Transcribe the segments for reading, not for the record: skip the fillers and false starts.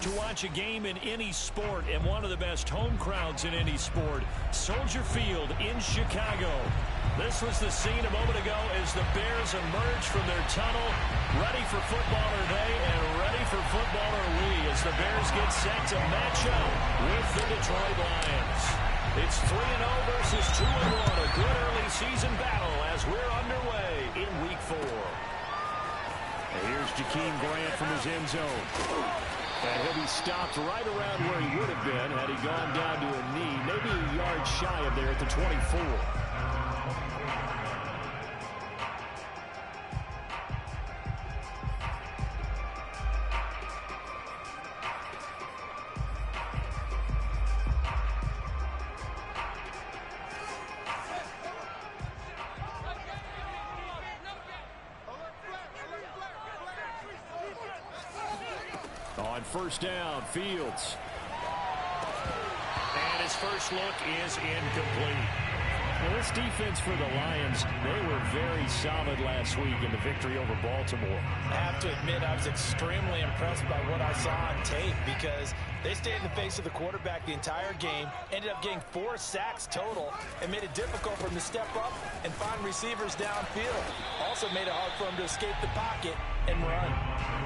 to watch a game in any sport and one of the best home crowds in any sport. Soldier Field in Chicago. This was the scene a moment ago as the Bears emerged from their tunnel. Ready for football are they, and ready for football are we, as the Bears get set to match up with the Detroit Lions. It's 3-0 versus 2-1. A good early season battle as we're underway in Week 4. And here's Jakeem Grant from his end zone. And he'll be stopped right around where he would have been had he gone down to a knee, maybe a yard shy of there at the 24. On first down, Fields. And his first look is incomplete. Well, this defense for the Lions, they were very solid last week in the victory over Baltimore. I have to admit, I was extremely impressed by what I saw on tape because they stayed in the face of the quarterback the entire game, ended up getting 4 sacks total, and made it difficult for him to step up and find receivers downfield. Also made it hard for him to escape the pocket and run.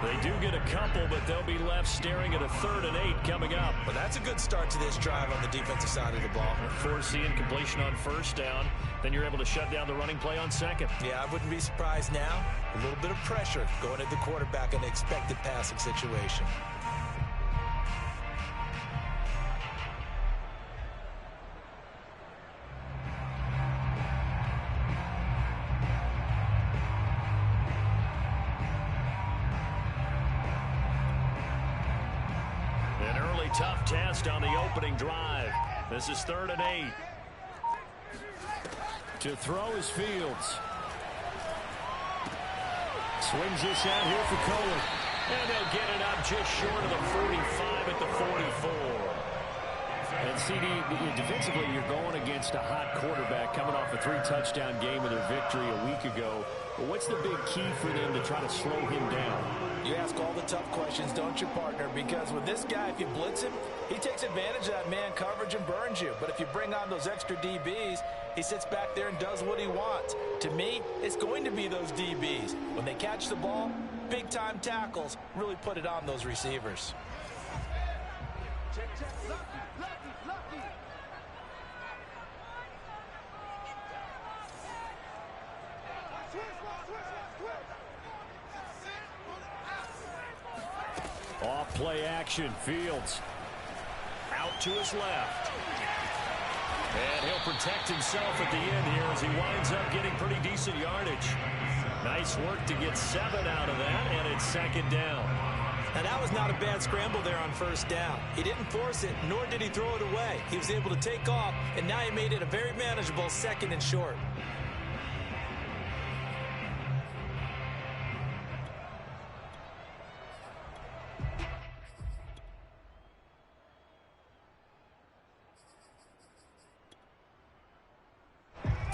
They do get a couple, but they'll be left staring at a 3rd and 8 coming up. Well, that's a good start to this drive on the defensive side of the ball. Force the incompletion on first down, then you're able to shut down the running play on second. Yeah, I wouldn't be surprised now. A little bit of pressure going at the quarterback in an expected passing situation. Tough test on the opening drive. This is 3rd and 8. To throw is Fields. Swings this out here for Cohen. And they'll get it up just short of the 45 at the 44. And CD, defensively, you're going against a hot quarterback coming off a 3-touchdown game in their victory a week ago. But what's the big key for them to try to slow him down? You ask all the tough questions, don't you, partner? Because with this guy, if you blitz him, he takes advantage of that man coverage and burns you. But if you bring on those extra DBs, he sits back there and does what he wants. To me, it's going to be those DBs. When they catch the ball, big-time tackles really put it on those receivers. Off play action, Fields. Out to his left. And he'll protect himself at the end here as he winds up getting pretty decent yardage. Nice work to get 7 out of that, and it's 2nd down. Now, that was not a bad scramble there on first down. He didn't force it, nor did he throw it away. He was able to take off, and now he made it a very manageable 2nd and short.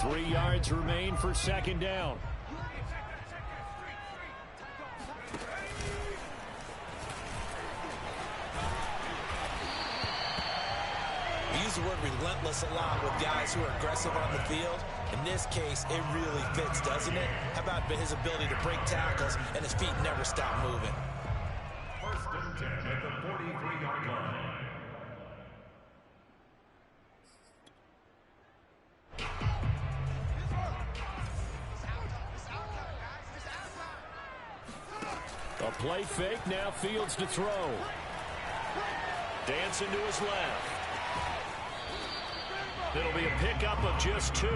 Three yards remain for 2nd down. We use the word relentless a lot with guys who are aggressive on the field. In this case, it really fits, doesn't it? How about his ability to break tackles and his feet never stop moving? 1st and 10 at the 43-yard line. A play fake, now Fields to throw. Dancing to his left. It'll be a pickup of just 2,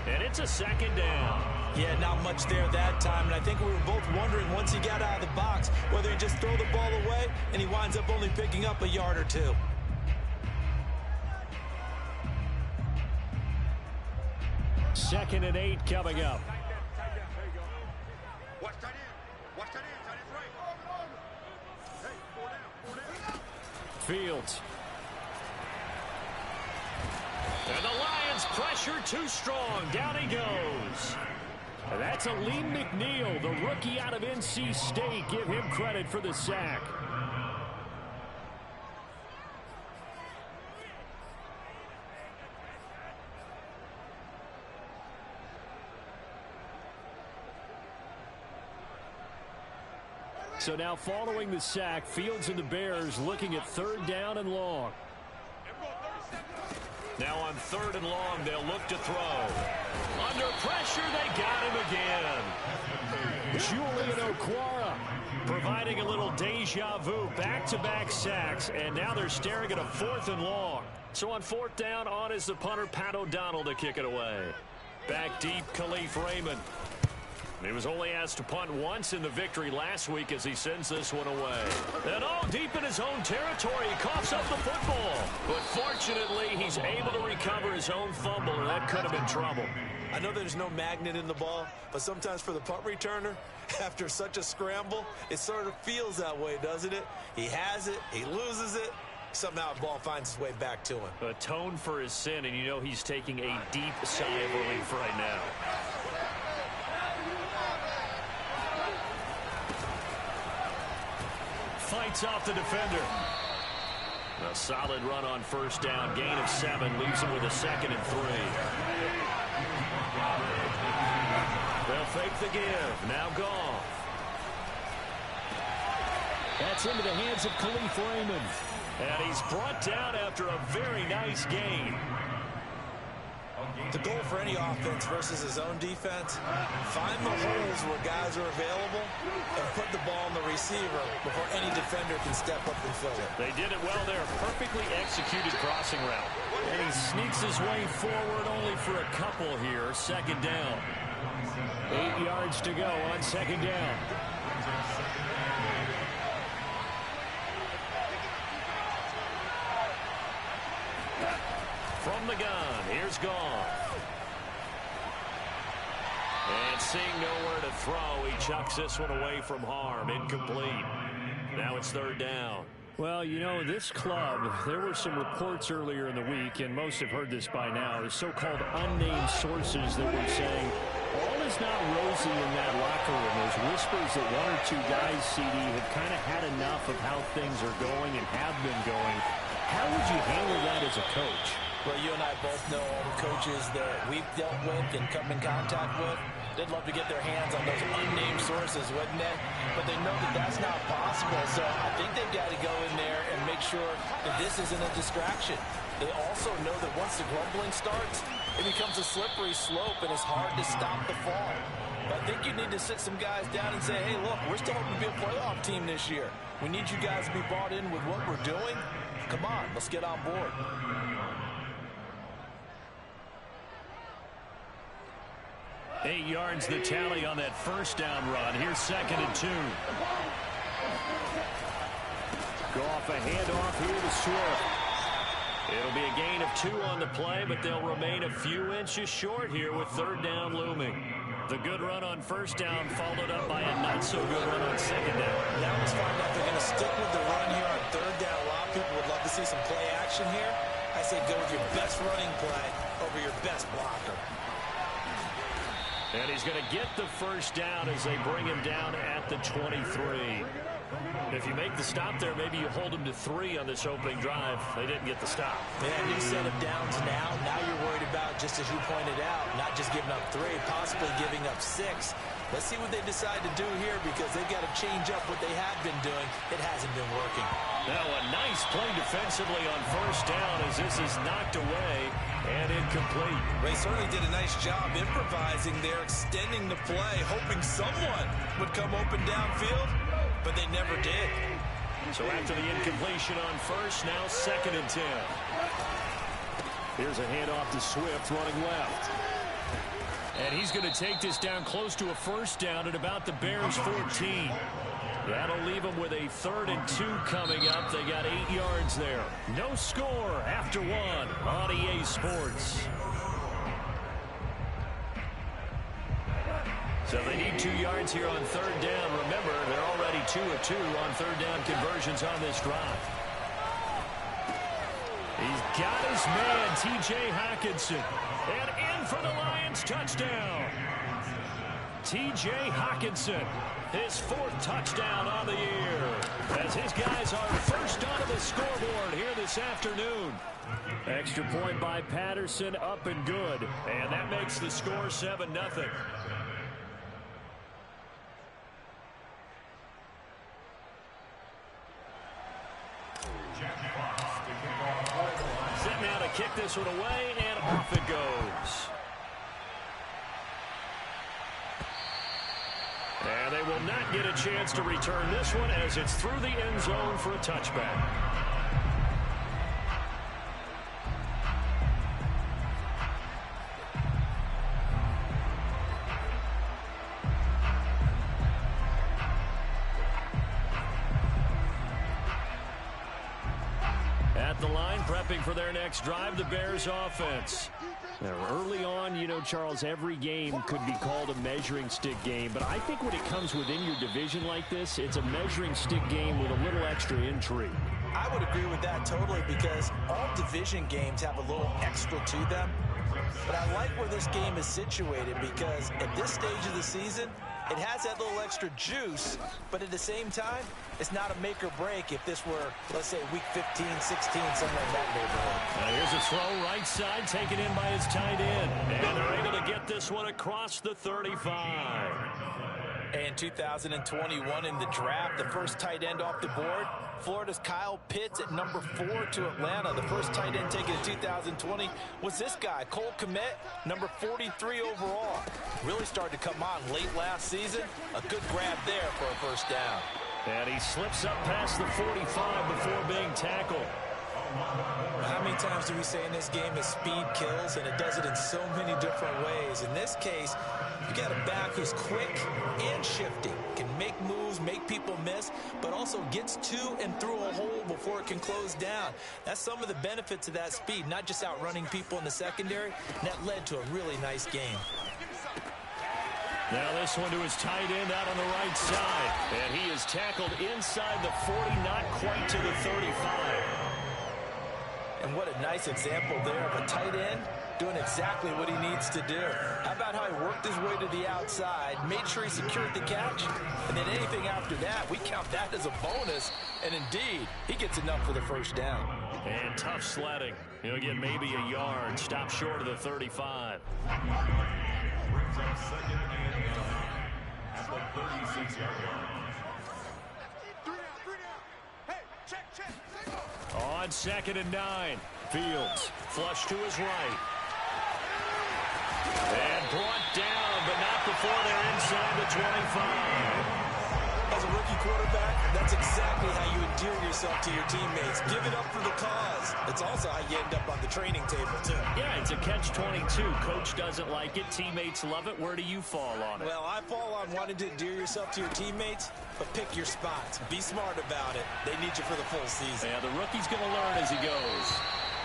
and it's a 2nd down. Yeah, not much there that time, and I think we were both wondering once he got out of the box whether he'd just throw the ball away, and he winds up only picking up a yard or 2. Second and 8 coming up. Fields. And the Lions pressure too strong. Down he goes. And that's Aleem McNeil, the rookie out of NC State. Give him credit for the sack. So now following the sack, Fields and the Bears looking at 3rd down and long. Now on 3rd and long, they'll look to throw. Under pressure, they got him again. Julian Okwara providing a little deja vu, back-to-back sacks, and now they're staring at a 4th and long. So on 4th down, on is the punter, Pat O'Donnell, to kick it away. Back deep, Khalif Raymond. He was only asked to punt once in the victory last week as he sends this one away. And deep in his own territory, he coughs up the football. But fortunately, he's able to recover his own fumble, and that could have been trouble. I know there's no magnet in the ball, but sometimes for the punt returner, after such a scramble, it sort of feels that way, doesn't it? He has it, he loses it, somehow the ball finds its way back to him. Atone for his sin, and you know he's taking a deep sigh of relief right now. Fights off the defender. A solid run on 1st down. Gain of 7 leaves him with a 2nd and 3. They'll fake the give. Now Goff. That's into the hands of Khalif Raymond. And he's brought down after a very nice gain. The goal for any offense versus his own defense, find the holes where guys are available and put the ball on the receiver before any defender can step up and fill it. They did it well there. Perfectly executed crossing route. And he sneaks his way forward only for a couple here. 2nd down. 8 yards to go on 2nd down. From the gun, here's Goff. And seeing nowhere to throw, he chucks this one away from harm. Incomplete. Now it's 3rd down. Well, you know, this club, there were some reports earlier in the week, and most have heard this by now, the so-called unnamed sources that were saying all is not rosy in that locker room. There's whispers that 1 or 2 guys, CD, have kind of had enough of how things are going and have been going. How would you handle that as a coach? Well, you and I both know all the coaches that we've dealt with and come in contact with. They'd love to get their hands on those unnamed sources, wouldn't they? But they know that that's not possible. So I think they've got to go in there and make sure that this isn't a distraction. They also know that once the grumbling starts, it becomes a slippery slope and it's hard to stop the fall. But I think you need to sit some guys down and say, hey, look, we're still hoping to be a playoff team this year. We need you guys to be bought in with what we're doing. Come on, let's get on board. Eight yards the tally on that 1st down run. Here's 2nd and 2. Go off a handoff here to Swift. It'll be a gain of 2 on the play, but they'll remain a few inches short here with 3rd down looming. The good run on 1st down followed up by a not-so-good run on 2nd down. Now let's find out if they're going to stick with the run here on 3rd down. A lot of people would love to see some play action here. I say go with your best running play over your best blocker. And he's going to get the 1st down as they bring him down at the 23. If you make the stop there, maybe you hold him to 3 on this opening drive. They didn't get the stop. Yeah, new set of downs now. Now you're worried about, just as you pointed out, not just giving up 3, possibly giving up 6. Let's see what they decide to do here because they've got to change up what they have been doing. It hasn't been working. Now a nice play defensively on 1st down as this is knocked away and incomplete. They certainly did a nice job improvising there, extending the play, hoping someone would come open downfield, but they never did. So after the incompletion on 1st, now 2nd and 10. Here's a handoff to Swift running left. And he's going to take this down close to a 1st down at about the Bears' 14. That'll leave them with a 3rd and 2 coming up. They got 8 yards there. No score after 1 on EA Sports. So they need 2 yards here on 3rd down. Remember, they're already 2 of 2 on 3rd down conversions on this drive. He's got his man, T.J. Hockenson. And in for the Lions touchdown. T.J. Hockenson, his 4th touchdown on the year. As his guys are first onto the scoreboard here this afternoon. Extra point by Patterson, up and good. And that makes the score 7-0. kick this one away, and off it goes. And they will not get a chance to return this one as it's through the end zone for a touchback. At the line, prepping for their next drive, the Bears offense. Now, early on, you know, Charles, every game could be called a measuring stick game, but I think when it comes within your division like this, it's a measuring stick game with a little extra intrigue. I would agree with that totally because all division games have a little extra to them. But I like where this game is situated because at this stage of the season, it has that little extra juice, but at the same time, it's not a make or break if this were, let's say, week 15, 16, somewhere in that neighborhood. Now here's a throw right side, taken in by his tight end. And they're able to get this one across the 35. And 2021 in the draft, the first tight end off the board, Florida's Kyle Pitts at number 4 to Atlanta. The first tight end taken in 2020 was this guy, Cole Kmet, number 43 overall. Really started to come on late last season. A good grab there for a first down. And he slips up past the 45 before being tackled. How many times do we say in this game is speed kills, and it does it in so many different ways. In this case, you got a back who's quick and shifty, can make moves, make people miss, but also gets to and through a hole before it can close down. That's some of the benefits of that speed, not just outrunning people in the secondary. And that led to a really nice game. Now this one to his tight end out on the right side. And he is tackled inside the 40, not quite to the 35. And what a nice example there of a tight end doing exactly what he needs to do. How about how he worked his way to the outside, made sure he secured the catch, and then anything after that, we count that as a bonus. And indeed, he gets enough for the first down. And tough sledding. He'll get maybe a yard, stop short of the 35. Brings up second and 9 at the 36-yard line. On 2nd and 9, Fields flush to his right. And brought down, but not before they're inside the 25. As a rookie quarterback, that's exactly how you endear yourself to your teammates. Give it up for the cause. It's also how you end up on the training table, too. Yeah, it's a catch-22. Coach doesn't like it. Teammates love it. Where do you fall on it? Well, I fall on wanting to endear yourself to your teammates, but pick your spots. Be smart about it. They need you for the full season. Yeah, the rookie's going to learn as he goes.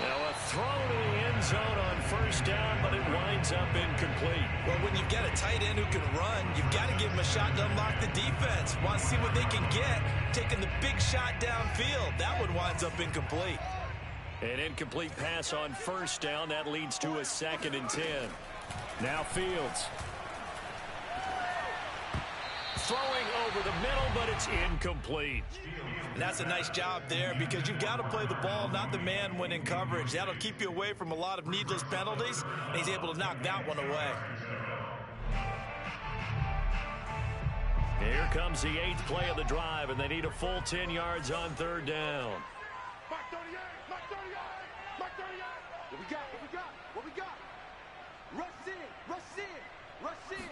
Now a throw to the end zone on first down, but it winds up incomplete. Well, when you've got a tight end who can run, you've got to give him a shot to unlock the defense. Want to see what they can get, taking the big shot downfield. That one winds up incomplete. An incomplete pass on first down. That leads to a 2nd and 10. Now Fields. Throwing over the middle, but it's incomplete. And that's a nice job there because you've got to play the ball, not the man when in coverage. That'll keep you away from a lot of needless penalties, and he's able to knock that one away. Here comes the 8th play of the drive, and they need a full 10 yards on 3rd down. Mark 38, Mark 38, Mark 38. What we got, what we got, what we got? Rush in, rush in, rush in.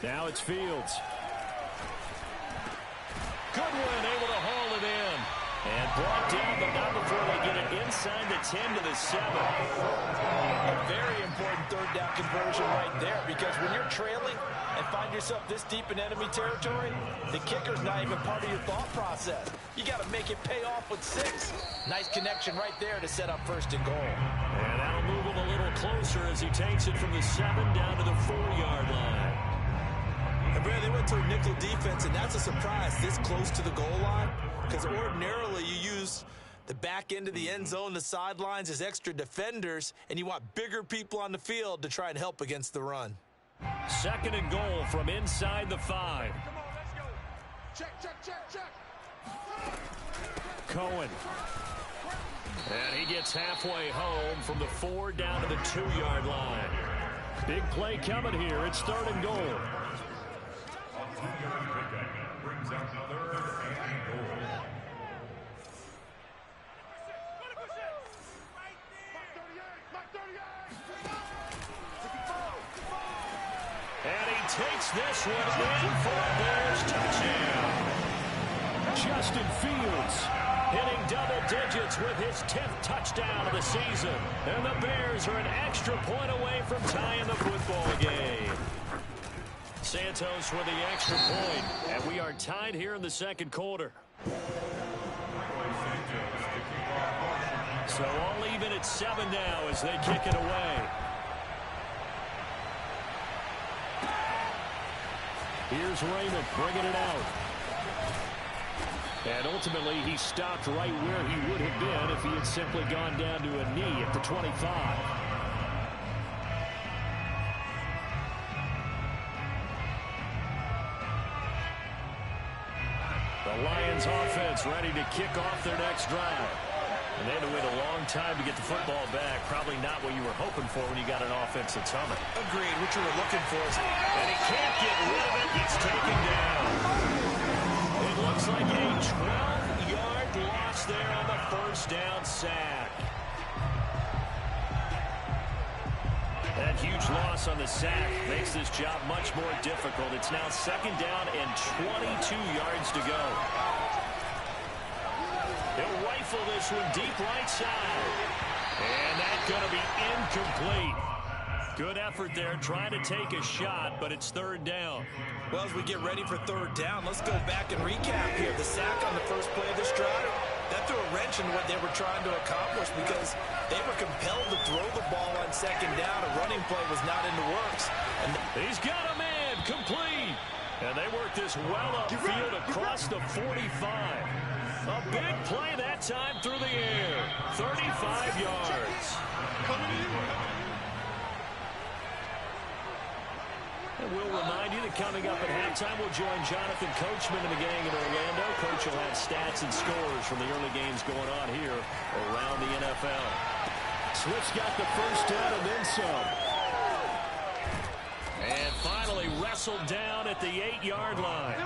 Now it's Fields. Goodwin able to haul it in. And brought down, but not before they get it inside the 10 to the 7. A very important 3rd down conversion right there because when you're trailing and find yourself this deep in enemy territory, the kicker's not even part of your thought process. You got to make it pay off with 6. Nice connection right there to set up 1st and goal. And that'll move him a little closer as he takes it from the 7 down to the 4-yard line. And Brad, they went to a nickel defense, and that's a surprise this close to the goal line because ordinarily you use the back end of the end zone, the sidelines as extra defenders, and you want bigger people on the field to try and help against the run. 2nd and goal from inside the 5. Come on, let's go. Check, check, check, check. Cohen. And he gets halfway home from the 4 down to the 2-yard line. Big play coming here. It's 3rd and goal. A 2-yard pickup brings up 3rd and goal. takes this one in for a Bears touchdown. Justin Fields hitting double digits with his 10th touchdown of the season. And the Bears are an extra point away from tying the football game. Santos with the extra point, and we are tied here in the second quarter. So all even at 7 now as they kick it away. Here's Raymond bringing it out. And ultimately, he stopped right where he would have been if he had simply gone down to a knee at the 25. The Lions offense ready to kick off their next drive. And they had to wait a long time to get the football back. Probably not what you were hoping for when you got an offense that's humming. Agreed. What you were looking for is... And he can't get rid of it. He's taken down. It looks like a 12-yard loss there on the first down sack. That huge loss on the sack makes this job much more difficult. It's now second down and 22 yards to go. He'll rifle this one deep right side. And that's going to be incomplete. Good effort there, trying to take a shot, but it's third down. Well, as we get ready for third down, let's go back and recap here. The sack on the first play of this drive, that threw a wrench in what they were trying to accomplish because they were compelled to throw the ball on second down. A running play was not in the works. And he's got a man, complete. And they work this well upfield across the 45. A big play that time through the air. 35 yards. And we'll remind you that coming up at halftime, we'll join Jonathan Coachman and the gang in Orlando. Coach will have stats and scores from the early games going on here around the NFL. Swift's got the first down and then some. And finally wrestled down at the 8-yard line.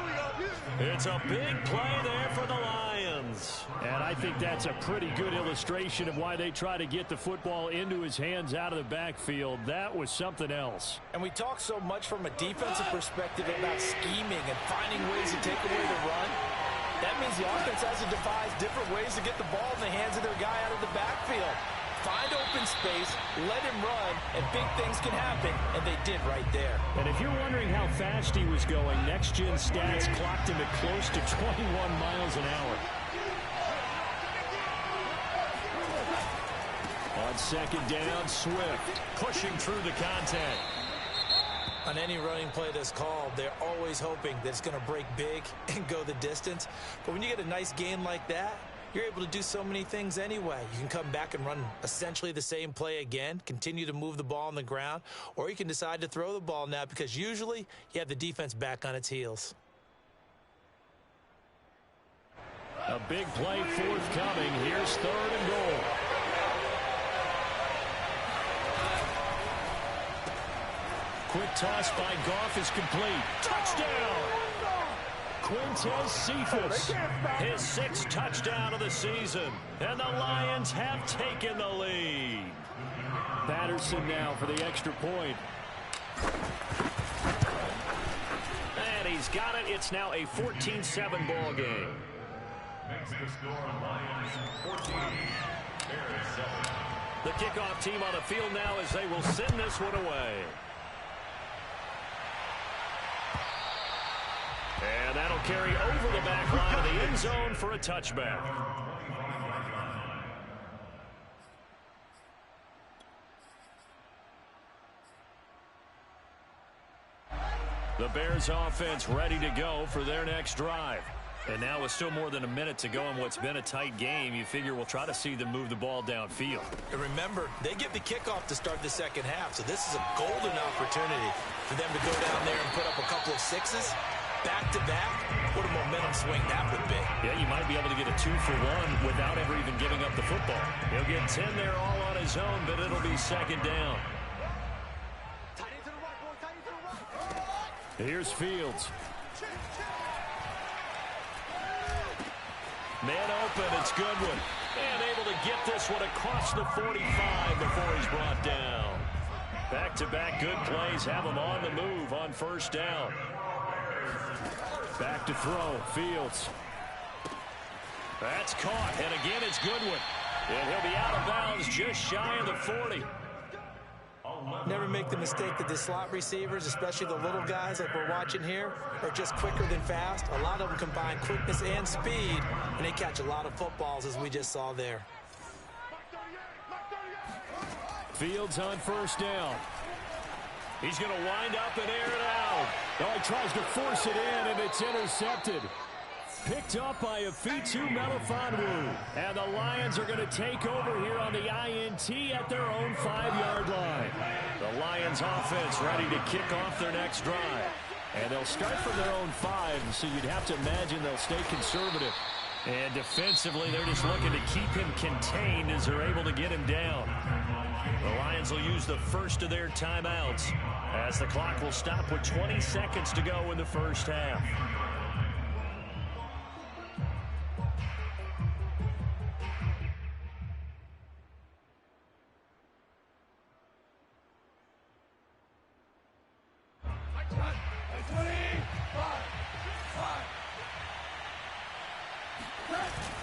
It's a big play there for the Lions. And I think that's a pretty good illustration of why they try to get the football into his hands out of the backfield. That was something else. And we talk so much from a defensive perspective about scheming and finding ways to take away the run. That means the offense has to devise different ways to get the ball in the hands of their guy out of the backfield. Find open space, let him run, and big things can happen, and they did right there. And if you're wondering how fast he was going, next-gen stats clocked him at close to 21 miles an hour. On second down, Swift pushing through the contact. On any running play that's called, they're always hoping that it's going to break big and go the distance. But when you get a nice gain like that, you're able to do so many things anyway. You can come back and run essentially the same play again, continue to move the ball on the ground, or you can decide to throw the ball now because usually you have the defense back on its heels. A big play forthcoming. Here's third and goal. Quick toss by Goff is complete. Touchdown! Quintez Cephas, his 6th touchdown of the season. And the Lions have taken the lead. Patterson now for the extra point. And he's got it. It's now a 14-7 ball game. Makes the score Lions 14, Bears 7. The kickoff team on the field now as they will send this one away. And that'll carry over the back line of the end zone for a touchback. The Bears offense ready to go for their next drive. And now with still more than a minute to go in what's been a tight game, you figure we'll try to see them move the ball downfield. And remember, they get the kickoff to start the second half, so this is a golden opportunity for them to go down there and put up a couple of sixes. Back-to-back, what a momentum swing that would be. Yeah, you might be able to get a 2-for-1 without ever even giving up the football. He'll get 10 there all on his own, but it'll be second down. Here's Fields. Man open, it's Goodwin. And able to get this one across the 45 before he's brought down. Back-to-back good plays have them on the move on first down. Back to throw. Fields. That's caught. And again, it's Goodwin. And he'll be out of bounds just shy of the 40. Never make the mistake that the slot receivers, especially the little guys like we're watching here, are just quicker than fast. A lot of them combine quickness and speed, and they catch a lot of footballs, as we just saw there. Fields on first down. He's going to wind up and air it out. Oh, he tries to force it in, and it's intercepted. Picked up by Afitu Melifonwu. And the Lions are going to take over here on the INT at their own 5-yard line. The Lions offense ready to kick off their next drive. And they'll start from their own 5, so you'd have to imagine they'll stay conservative. And defensively, they're just looking to keep him contained as they're able to get him down. The Lions will use the first of their timeouts as the clock will stop with 20 seconds to go in the first half.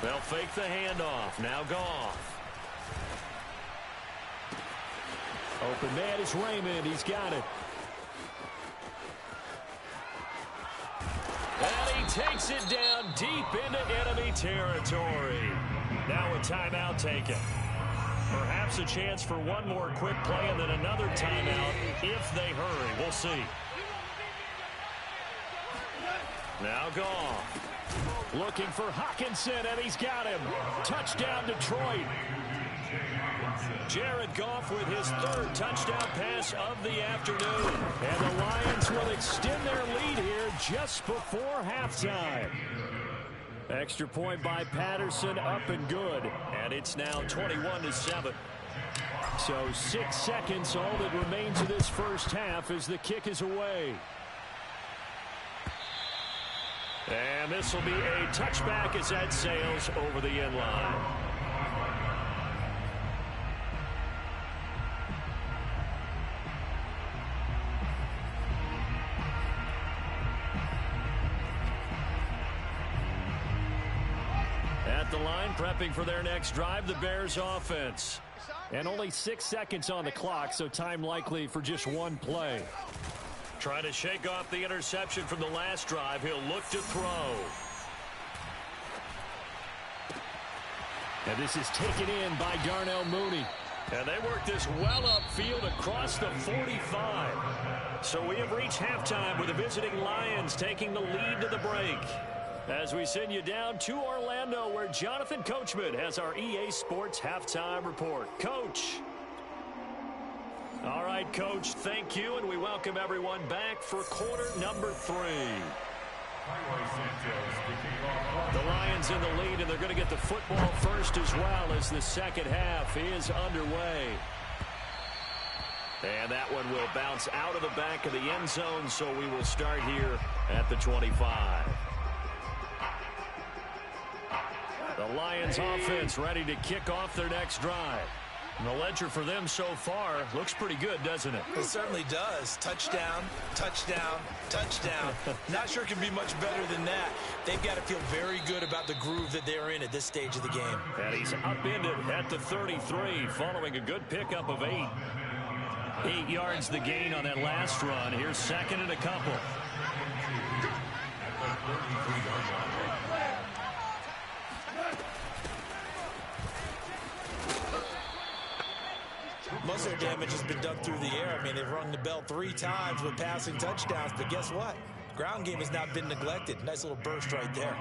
They'll fake the handoff. Now Goff. Open man is Raymond. He's got it. And he takes it down deep into enemy territory. Now a timeout taken. Perhaps a chance for one more quick play and then another timeout if they hurry. We'll see. Now Goff. Looking for Hawkinson, and he's got him. Touchdown, Detroit. Jared Goff with his 3rd touchdown pass of the afternoon. And the Lions will extend their lead here just before halftime. Extra point by Patterson, up and good. And it's now 21-7. So 6 seconds, all that remains of this first half as the kick is away. And this will be a touchback as that sails over the end line. At the line, prepping for their next drive, the Bears offense. And only 6 seconds on the clock, so time likely for just one play. Trying to shake off the interception from the last drive. He'll look to throw. And this is taken in by Darnell Mooney. And they work this well upfield across the 45. So we have reached halftime with the visiting Lions taking the lead to the break. As we send you down to Orlando, where Jonathan Coachman has our EA Sports halftime report. Coach. All right, Coach, thank you, and we welcome everyone back for quarter number 3. The Lions in the lead, and they're going to get the football first as well as the second half is underway. And that one will bounce out of the back of the end zone, so we will start here at the 25. The Lions offense ready to kick off their next drive. And the ledger for them so far looks pretty good, doesn't it? It certainly does. Touchdown, touchdown, touchdown. Not sure it can be much better than that. They've got to feel very good about the groove that they're in at this stage of the game. And he's upended at the 33 following a good pickup of 8. 8 yards the gain on that last run. Here's second and a couple. Most of their damage has been done through the air. I mean, they've rung the bell 3 times with passing touchdowns, but guess what? Ground game has not been neglected. Nice little burst right there.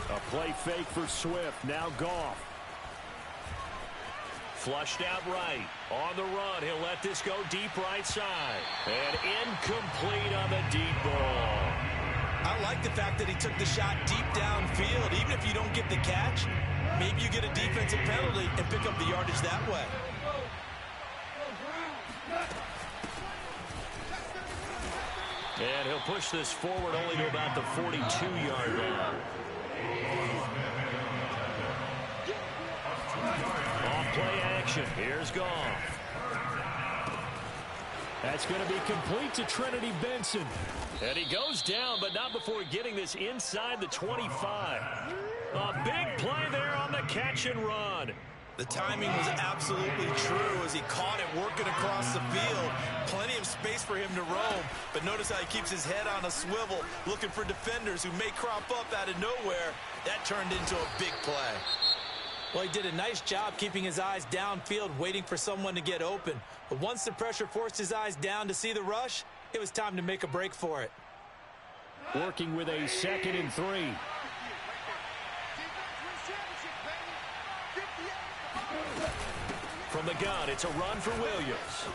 A play fake for Swift. Now Goff. Flushed out right. On the run. He'll let this go deep right side. And incomplete on the deep ball. I like the fact that he took the shot deep downfield. Even if you don't get the catch, maybe you get a defensive penalty and pick up the yardage that way. And he'll push this forward only to about the 42-yard line. action. Here's Goff. That's going to be complete to Trinity Benson. And he goes down, but not before getting this inside the 25. A big play there on the catch and run. The timing was absolutely true as he caught it working across the field. Plenty of space for him to roam, but notice how he keeps his head on a swivel, looking for defenders who may crop up out of nowhere. That turned into a big play. Well, he did a nice job keeping his eyes downfield, waiting for someone to get open. But once the pressure forced his eyes down to see the rush, it was time to make a break for it. Working with a 2nd and 3. From the gun, it's a run for Williams.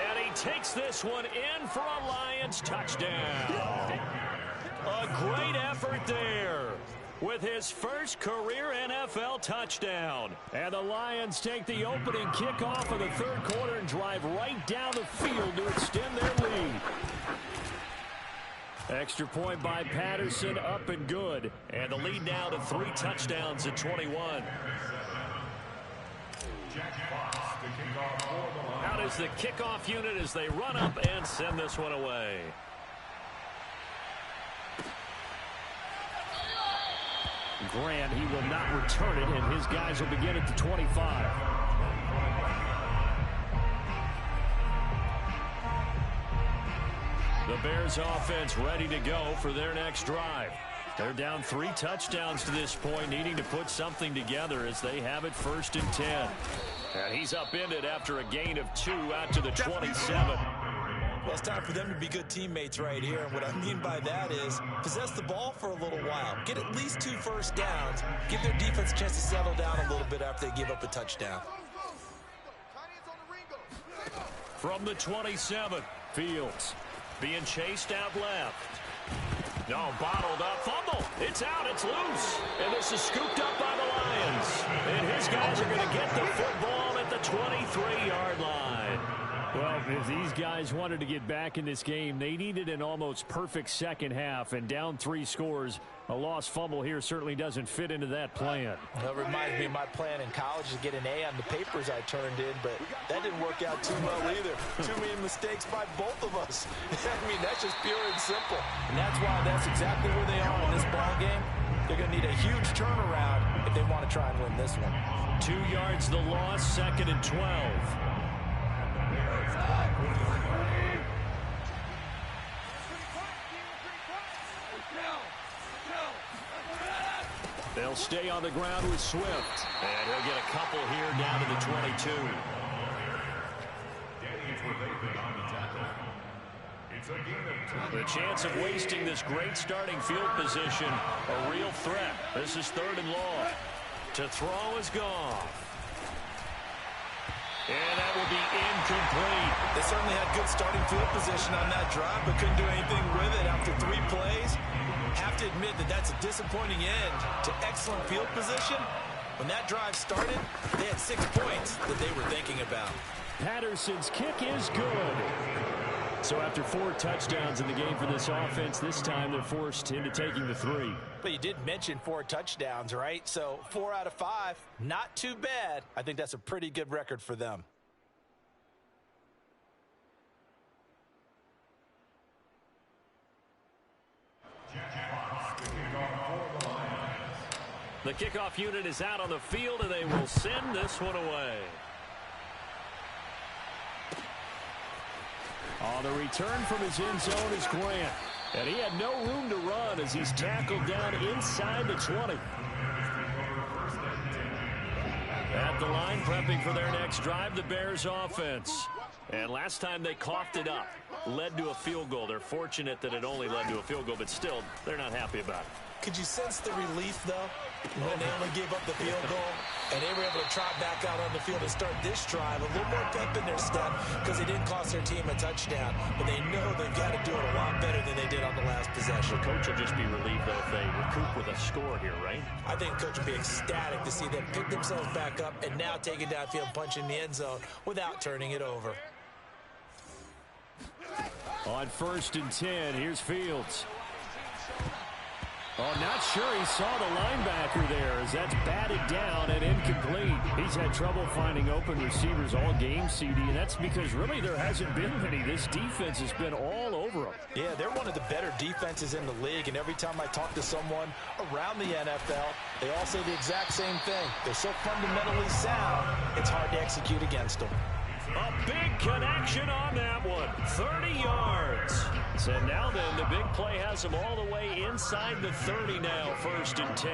And he takes this one in for a Lions touchdown. A great effort there with his first career NFL touchdown. And the Lions take the opening kickoff of the 3rd quarter and drive right down the field to extend their lead. Extra point by Patterson, up and good. And the lead now to 3 touchdowns at 21. Out is the kickoff unit as they run up and send this one away. Grant, he will not return it, and his guys will begin at the 25. The Bears offense ready to go for their next drive. They're down 3 touchdowns to this point, needing to put something together as they have it 1st and 10. And he's upended after a gain of 2 out to the 27. Well, it's time for them to be good teammates right here. And what I mean by that is possess the ball for a little while. Get at least 2 first downs. Give their defense a chance to settle down a little bit after they give up a touchdown. From the 27, Fields being chased out left. No, bottled up, fumble. It's out, it's loose. And this is scooped up by the Lions. And his guys are going to get the football at the 23-yard line. Well, if these guys wanted to get back in this game, they needed an almost perfect second half. And down 3 scores, a lost fumble here certainly doesn't fit into that plan. That reminds me of my plan in college to get an A on the papers I turned in, but that didn't work out too well either. Too many mistakes by both of us. I mean, that's just pure and simple. And that's why that's exactly where they are in this ball game. They're going to need a huge turnaround if they want to try and win this one. 2 yards the loss, 2nd and 12. They'll stay on the ground with Swift. And he'll get a couple here down to the 22. The chance of wasting this great starting field position, a real threat. This is 3rd and long. To throw is Goff. And that will be incomplete. They certainly had good starting field position on that drive, but couldn't do anything with it after 3 plays. Have to admit that that's a disappointing end to excellent field position. When that drive started, they had 6 points that they were thinking about. Patterson's kick is good. So after 4 touchdowns in the game for this offense, this time they're forced into taking the 3. But you did mention 4 touchdowns, right? So 4 out of 5, not too bad. I think that's a pretty good record for them. The kickoff unit is out on the field, and they will send this one away. On the return from his end zone is Grant. And he had no room to run as he's tackled down inside the 20. At the line, prepping for their next drive, the Bears offense. And last time they coughed it up, led to a field goal. They're fortunate that it only led to a field goal, but still, they're not happy about it. Could you sense the relief, though, when they only gave up the field goal and they were able to trot back out on the field and start this drive? A little more pep in their step because they didn't cost their team a touchdown, but they know they've got to do it a lot better than they did on the last possession. The coach will just be relieved, though, if they recoup with a score here, right? I think the coach will be ecstatic to see them pick themselves back up and now take it downfield, punch in the end zone without turning it over. On 1st and 10, here's Fields. Oh, not sure he saw the linebacker there as that's batted down and incomplete. He's had trouble finding open receivers all game, CD, and that's because really there hasn't been many. This defense has been all over them. Yeah, they're one of the better defenses in the league, and every time I talk to someone around the NFL, they all say the exact same thing. They're so fundamentally sound, it's hard to execute against them. A big connection on that one. 30 yards. So now then, the big play has him all the way inside the 30 now, 1st and 10.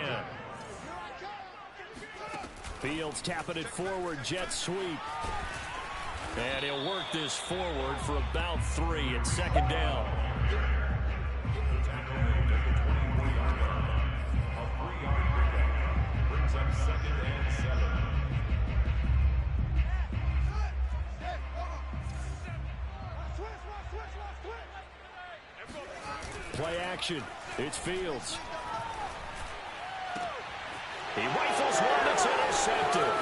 Fields tapping it forward, jet sweep. And he'll work this forward for about 3 at 2nd down. Brings up 2nd and 7. Play action. It's Fields. He rifles one that's intercepted.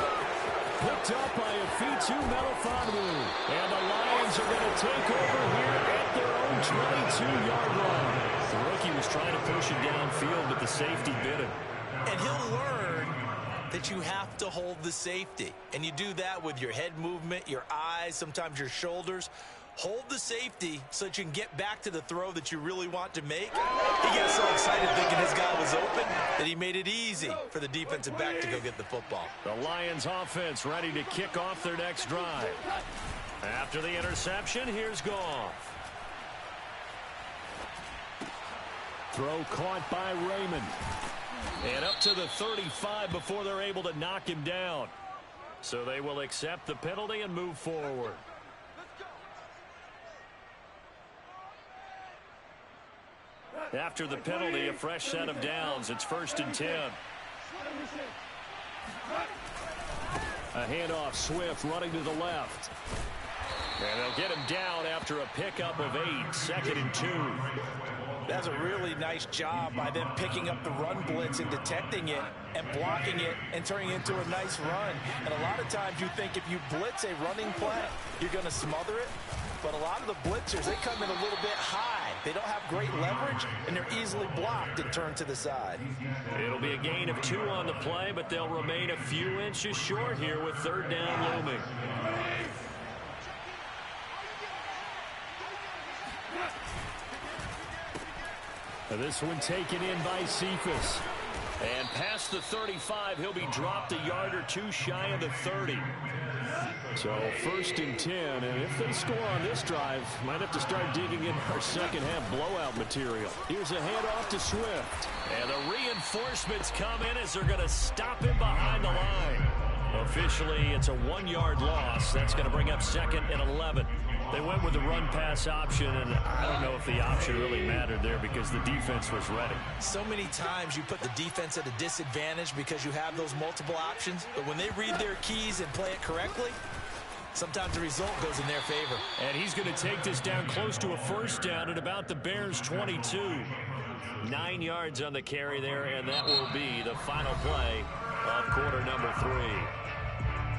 Picked up by a Fitu Melifonwu. And the Lions are going to take over here at their own 22-yard line. The rookie was trying to push it downfield, but the safety bit him. And he'll learn that you have to hold the safety. And you do that with your head movement, your eyes, sometimes your shoulders. Hold the safety so that you can get back to the throw that you really want to make. He gets so excited thinking his guy was open that he made it easy for the defensive back to go get the football. The Lions offense ready to kick off their next drive. After the interception, here's Goff. Throw caught by Raymond. And up to the 35 before they're able to knock him down. So they will accept the penalty and move forward. After the penalty, a fresh set of downs. It's 1st and 10. A handoff, Swift running to the left. And they'll get him down after a pickup of 8, 2nd and 2. That's a really nice job by them picking up the run blitz and detecting it and blocking it and turning it into a nice run. And a lot of times you think if you blitz a running play, you're going to smother it. But a lot of the blitzers, they come in a little bit high. They don't have great leverage, and they're easily blocked and turned to the side. It'll be a gain of 2 on the play, but they'll remain a few inches short here with 3rd down looming. This one taken in by Cephas. And past the 35, he'll be dropped a yard or 2 shy of the 30. So 1st and 10, and if they score on this drive, might have to start digging in our second half blowout material. Here's a handoff to Swift. And the reinforcements come in as they're going to stop him behind the line. Officially, it's a 1-yard loss. That's going to bring up 2nd and 11. They went with the run-pass option, and I don't know if the option really mattered there because the defense was ready. So many times you put the defense at a disadvantage because you have those multiple options, but when they read their keys and play it correctly, sometimes the result goes in their favor. And he's going to take this down close to a 1st down at about the Bears' 22. 9 yards on the carry there, and that will be the final play of quarter number 3.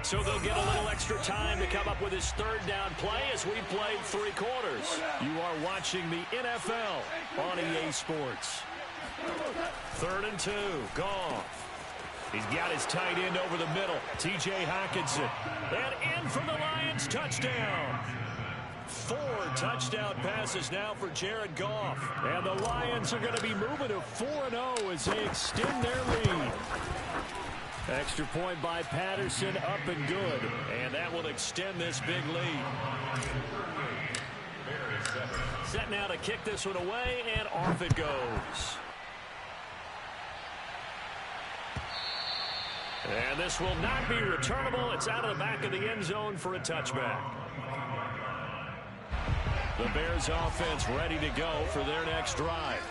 So they'll get a little extra time to come up with his 3rd down play as we played 3 quarters. You are watching the NFL on EA Sports. 3rd and 2, Goff. He's got his tight end over the middle, T.J. Hockenson. And in for the Lions, touchdown. 4 touchdown passes now for Jared Goff. And the Lions are going to be moving to 4-0 as they extend their lead. Extra point by Patterson, up and good. And that will extend this big lead. Set now to kick this one away, and off it goes. And this will not be returnable. It's out of the back of the end zone for a touchback. The Bears offense ready to go for their next drive.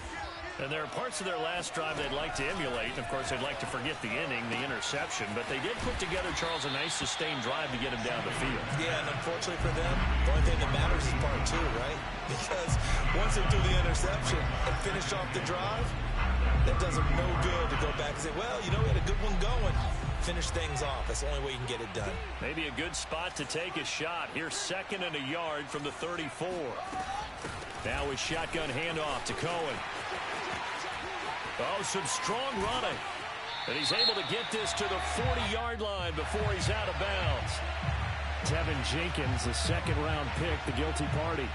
And there are parts of their last drive they'd like to emulate. And, of course, they'd like to forget the inning, the interception. But they did put together, Charles, a nice sustained drive to get him down the field. Yeah, and unfortunately for them, the only thing that matters is part 2, right? Because once they do the interception and finish off the drive, that does them no good to go back and say, well, you know, we had a good one going. Finish things off. That's the only way you can get it done. Maybe a good spot to take a shot. Here's 2nd and a yard from the 34. Now a shotgun handoff to Cohen. Oh, some strong running. And he's able to get this to the 40-yard line before he's out of bounds. Tevin Jenkins, the second-round pick, the guilty party.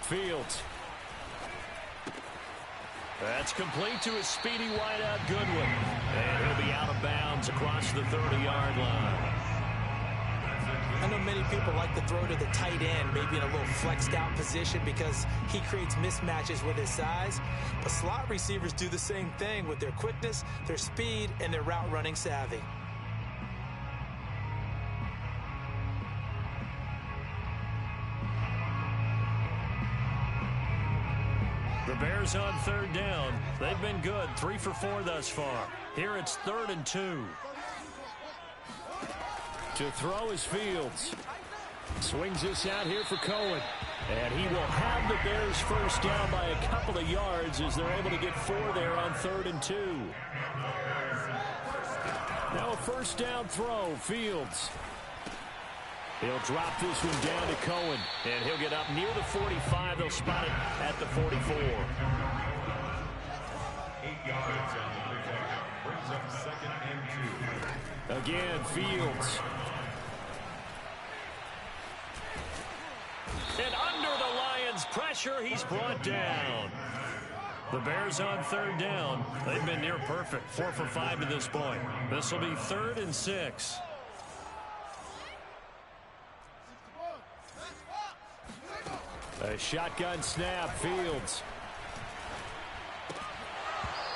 Fields. That's complete to his speedy wideout Goodwin. And he'll be out of bounds across the 30-yard line. I know many people like to throw to the tight end, maybe in a little flexed out position because he creates mismatches with his size. But slot receivers do the same thing with their quickness, their speed, and their route running savvy. The Bears on third down. They've been good, 3 for 4 thus far. Here it's 3rd and 2. To throw is Fields. Swings this out here for Cohen. And he will have the Bears first down by a couple of yards as they're able to get 4 there on 3rd and 2. Now a first down throw, Fields. He'll drop this one down to Cohen, and he'll get up near the 45. They'll spot it at the 44. 8 yards on the pickup. Brings up 2nd and 2. Again, Fields. And under the Lions' pressure, he's brought down. The Bears on third down. They've been near perfect, 4 for 5 to this point. This will be 3rd and 6. A shotgun snap, Fields.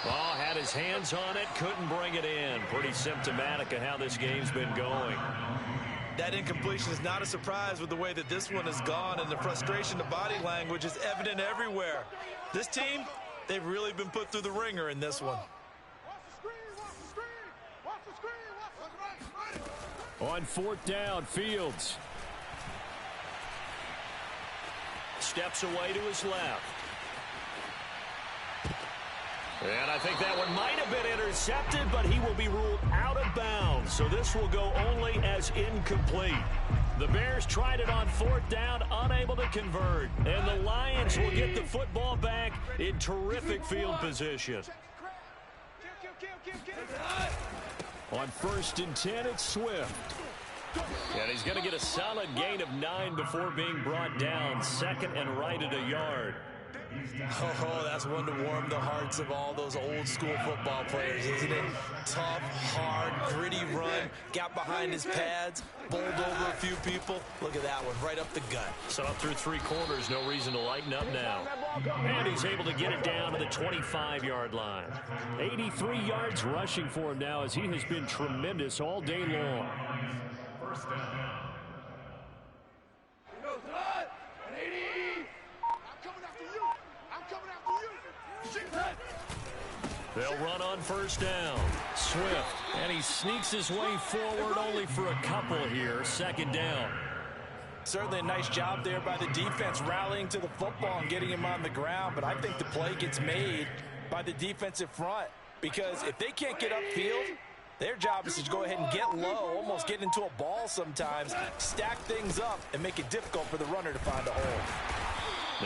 Ball had his hands on it, couldn't bring it in. Pretty symptomatic of how this game's been going. That incompletion is not a surprise with the way that this one has gone, and the frustration, the body language is evident everywhere. This team, they've really been put through the ringer in this one. On 4th down, Fields. Steps away to his left. And I think that one might have been intercepted, but he will be ruled out of bounds. So this will go only as incomplete. The Bears tried it on 4th down, unable to convert. And the Lions will get the football back in terrific field position. On 1st and 10, it's Swift. And he's going to get a solid gain of 9 before being brought down. 2nd and right at a yard. Oh, that's one to warm the hearts of all those old school football players, isn't it? Tough, hard, gritty run, got behind his pads, bowled over a few people. Look at that one, right up the gut. So up through 3 quarters, no reason to lighten up now. And he's able to get it down to the 25-yard line. 83 yards rushing for him now as he has been tremendous all day long. First down. They'll run on 1st down. Swift, and he sneaks his way forward only for a couple here. 2nd down. Certainly a nice job there by the defense rallying to the football and getting him on the ground, but I think the play gets made by the defensive front because if they can't get upfield, their job is to go ahead and get low, almost get into a ball sometimes, stack things up, and make it difficult for the runner to find a hole.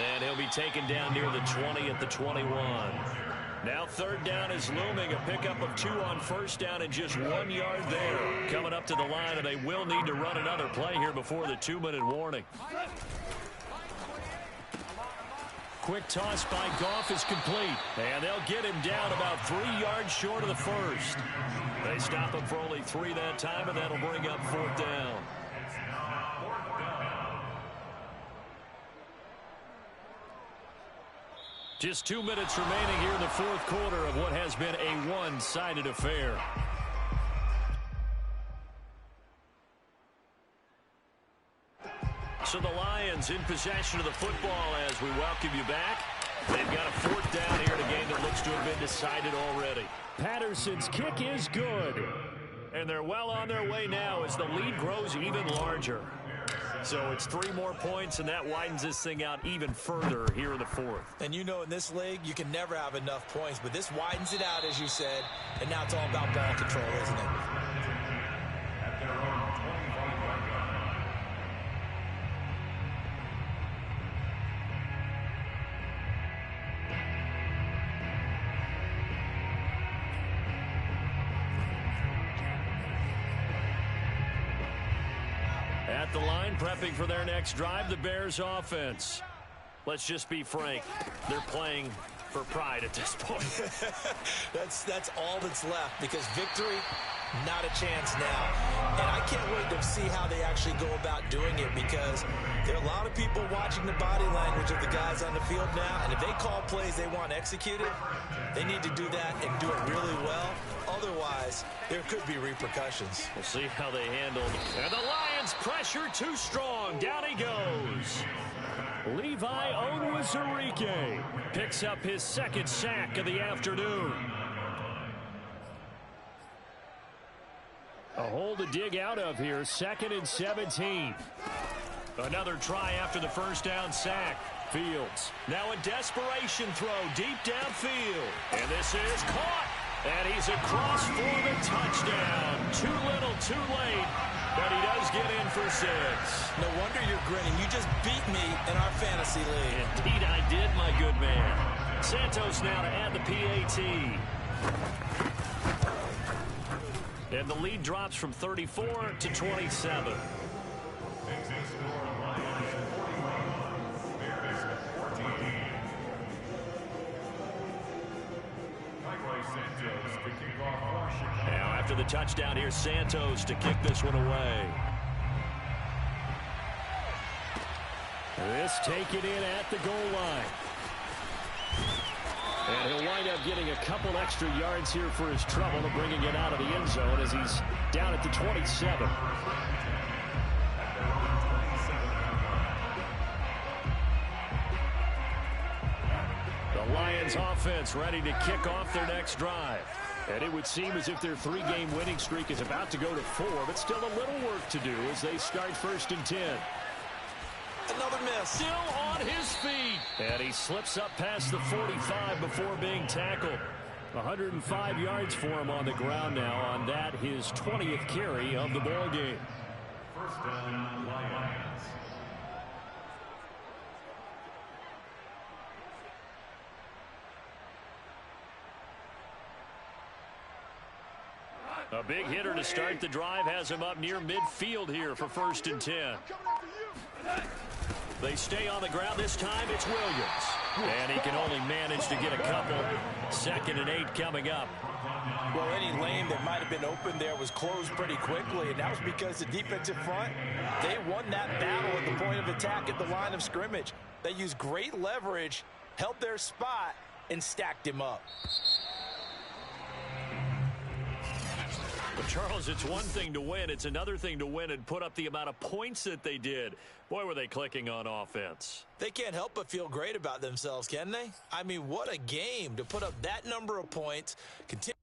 And he'll be taken down near the 20 at the 21. Now 3rd down is looming, a pickup of 2 on 1st down and just 1 yard there. Coming up to the line, and they will need to run another play here before the 2-minute warning. Quick toss by Goff is complete, and they'll get him down about 3 yards short of the 1st. They stop him for only 3 that time, and that'll bring up 4th down. Just 2 minutes remaining here in the 4th quarter of what has been a one-sided affair. So the Lions in possession of the football as we welcome you back. They've got a 4th down here in a game that looks to have been decided already. Patterson's kick is good. And they're well on their way now as the lead grows even larger. So it's 3 more points, and that widens this thing out even further here in the 4th. And you know in this league, you can never have enough points, but this widens it out, as you said, and now it's all about ball control, isn't it? At their own 25-yard line. at the line, prepping for their next drive, the Bears offense. Let's just be frank. They're playing for pride at this point. That's all that's left, because victory, not a chance now. And I can't wait to see how they actually go about doing it, because there are a lot of people watching the body language of the guys on the field now, and if they call plays they want executed, they need to do that and do it really well. Otherwise, there could be repercussions. We'll see how they handle it. And the Lions pressure too strong. Down he goes. Levi Onwuzurike picks up his second sack of the afternoon. A hole to dig out of here, 2nd and 17. Another try after the first down sack. Fields now a desperation throw deep downfield. And this is caught. And he's across for the touchdown. Too little, too late. But he does get in for 6. No wonder you're grinning. You just beat me in our fantasy league. Indeed I did, my good man. Santos now to add the PAT. And the lead drops from 34 to 27. Now after the touchdown, here's Santos to kick this one away. This taken in at the goal line. And he'll wind up getting a couple extra yards here for his trouble and bringing it out of the end zone as he's down at the 27. The Lions offense ready to kick off their next drive. And it would seem as if their 3-game winning streak is about to go to 4, but still a little work to do as they start 1st and 10. Another miss. Still on his feet. And he slips up past the 45 before being tackled. 105 yards for him on the ground now on that, his 20th carry of the ball game. First down, Lions. A big hitter to start the drive has him up near midfield here for 1st and 10. They stay on the ground. This time it's Williams. And he can only manage to get a couple. 2nd and 8 coming up. Well, any lane that might have been open there was closed pretty quickly, and that was because the defensive front, they won that battle at the point of attack at the line of scrimmage. They used great leverage, held their spot, and stacked him up. But Charles, it's one thing to win. It's another thing to win and put up the amount of points that they did. Boy, were they clicking on offense. They can't help but feel great about themselves, can they? I mean, what a game to put up that number of points. Continue